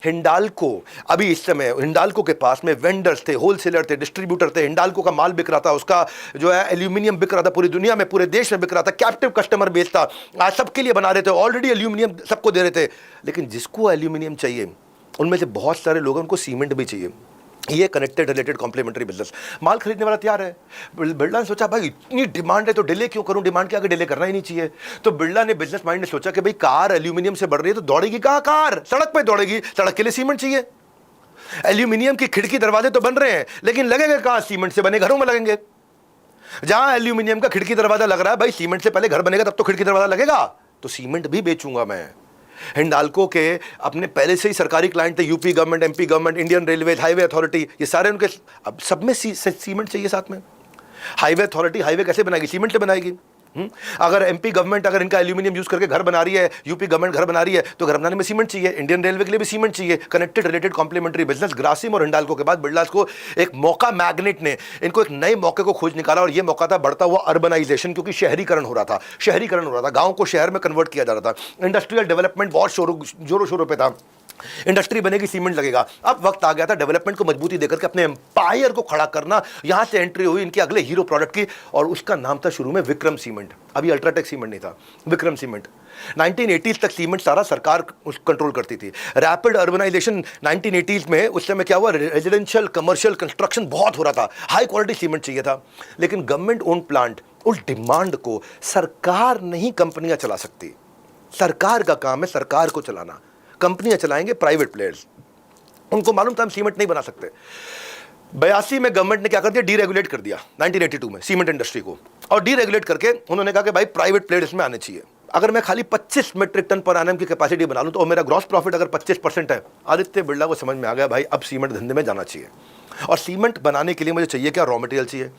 हिंडाल्को, अभी इस समय हिंडाल्को के पास में वेंडर्स थे, होलसेलर थे, डिस्ट्रीब्यूटर थे, हिंडाल्को का माल बिक रहा था, उसका जो है एल्यूमिनियम बिक रहा था, पूरी दुनिया में पूरे देश में बिक रहा था, कैप्टिव कस्टमर बेस था, आज सबके लिए बना रहे थे, ऑलरेडी एल्यूमिनियम सबको दे रहे थे। लेकिन जिसको एल्यूमिनियम चाहिए उनमें से बहुत सारे लोगों उनको सीमेंट भी चाहिए। ये कनेक्टेड रिलेटेड कॉम्प्लीमेंट्री बिजनेस, माल खरीदने वाला तैयार है। बिरला ने सोचा भाई इतनी डिमांड है तो डिले क्यों करूं, डिमांड के आगे डिले करना ही नहीं चाहिए। तो बिरला ने बिजनेस माइंड ने सोचा कि भाई कार एल्यूमिनियम से बढ़ रही है तो दौड़ेगी कहां कार, सड़क पे दौड़ेगी, सड़क के लिए सीमेंट चाहिए। एल्यूमिनियम की खिड़की दरवाजे तो बन रहे हैं लेकिन लगेंगे कहां, सीमेंट से बने घरों में लगेंगे। जहां एल्यूमिनियम का खिड़की दरवाजा लग रहा है, भाई सीमेंट से पहले घर बनेगा तब तो खिड़की दरवाजा लगेगा, तो सीमेंट भी बेचूंगा मैं। हिंडाल्को के अपने पहले से ही सरकारी क्लाइंट थे, UP government, MP government, Indian railway, highway authority, ये सारे उनके, अब सब में सीमेंट चाहिए साथ में। हाईवे अथॉरिटी हाईवे कैसे बनाएगी, सीमेंट से बनाएगी। अगर एमपी गवर्नमेंट अगर इनका एल्यूमिनियम यूज करके घर बना रही है, यूपी गवर्नमेंट घर बना रही है, तो घर बनाने में सीमेंट चाहिए। इंडियन रेलवे के लिए भी सीमेंट चाहिए। Connected related complementary business, Grasim और हिंडाल्को के बाद बिरला को एक मौका, मैग्नेट ने इनको एक नए मौके को खोज निकाला, और ये मौका था बढ़ता हुआ अर्बनाइजेशन, क्योंकि शहरीकरण हो रहा था, शहरीकरण हो रहा था, गांव को शहर में कन्वर्ट किया जा रहा था, इंडस्ट्रियल डेवलपमेंट बहुत जोरों शोरों पे था, इंडस्ट्री बनेगी, सीमेंट लगेगा। अब वक्त आ गया था डेवलपमेंट को मजबूती देकर के अपने एम्पायर को खड़ा करना। यहां से एंट्री हुई इनके अगले हीरो प्रोडक्ट की, और उसका नाम था शुरू में विक्रम सीमेंट। अभी अल्ट्राटेक सीमेंट नहीं था, विक्रम सीमेंट। 1980s तक सीमेंट सारा सरकार कंट्रोल करती थी। रैपिड अर्बनाइजेशन 1980s में, उस समय क्या हुआ, रेजिडेंशियल कमर्शियल कंस्ट्रक्शन बहुत हो रहा था, हाई क्वालिटी सीमेंट चाहिए था। लेकिन गवर्नमेंट ओन प्लांट, उस डिमांड को सरकार नहीं कंपनियां चला सकती। सरकार का काम है सरकार को चलाना, कंपनियां चलाएंगे प्राइवेट प्लेयर्स। उनको मालूम था हम सीमेंट नहीं बना सकते। 82 में गवर्नमेंट ने क्या कर दिया, डीरेगुलेट कर दिया 1982 में सीमेंट इंडस्ट्री को, और डीरेगुलेट करके उन्होंने कहा कि भाई प्राइवेट प्लेयर्स में आने चाहिए। अगर मैं खाली 25 मेट्रिक टन पर एनम की कैपेसिटी बना लूं तो मेरा ग्रॉस प्रॉफिट अगर 25% है, आदित्य बिरला को समझ में आ गया भाई अब सीमेंट धंधे में जाना चाहिए। और सीमेंट बनाने के लिए मुझे चाहिए क्या, रॉ मटेरियल चाहिए।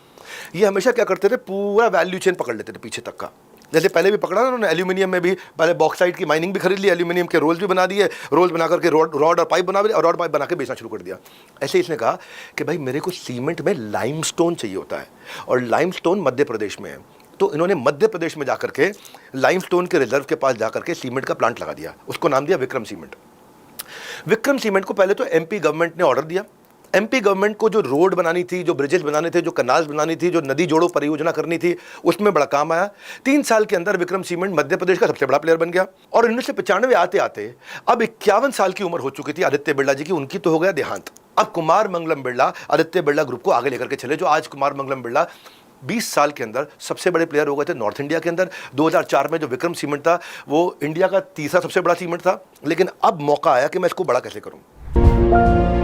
ये हमेशा क्या करते थे, पूरा वैल्यू चेन पकड़ लेते थे पीछे तक का। जैसे पहले भी पकड़ा ना उन्होंने, एल्यूमिनियम में भी पहले बॉक्साइट की माइनिंग भी खरीद ली, एल्यूमिनियम के रोल्स भी बना दिए, रोल्स बना करके रॉड और पाइप बना दिए, और रॉड पाइप बना के बेचना शुरू कर दिया। ऐसे इसने कहा कि भाई मेरे को सीमेंट में लाइमस्टोन चाहिए होता है, और लाइमस्टोन मध्य प्रदेश में है। तो इन्होंने मध्य प्रदेश में जाकर के लाइमस्टोन के रिजर्व के पास जाकर के सीमेंट का प्लांट लगा दिया, उसको नाम दिया विक्रम सीमेंट। विक्रम सीमेंट को पहले तो एमपी गवर्नमेंट ने ऑर्डर दिया। एमपी गवर्नमेंट को जो रोड बनानी थी, जो ब्रिजेस बनाने थे, जो कनाल्स बनानी थी, जो नदी जोड़ो परियोजना करनी थी, उसमें बड़ा काम आया। 3 साल के अंदर विक्रम सीमेंट मध्य प्रदेश का सबसे बड़ा प्लेयर बन गया। और 1995 आते आते अब 51 साल की उम्र हो चुकी थी आदित्य बिरला जी की, उनकी तो हो गया देहांत। अब कुमार मंगलम बिरला आदित्य बिरला ग्रुप को आगे लेकर के चले, जो आज कुमार मंगलम बिरला 20 साल के अंदर सबसे बड़े प्लेयर हो गए थे नॉर्थ इंडिया के अंदर। 2004 में जो विक्रम सीमेंट था वो इंडिया का तीसरा सबसे बड़ा सीमेंट था। लेकिन अब मौका आया कि मैं इसको बड़ा कैसे करूं।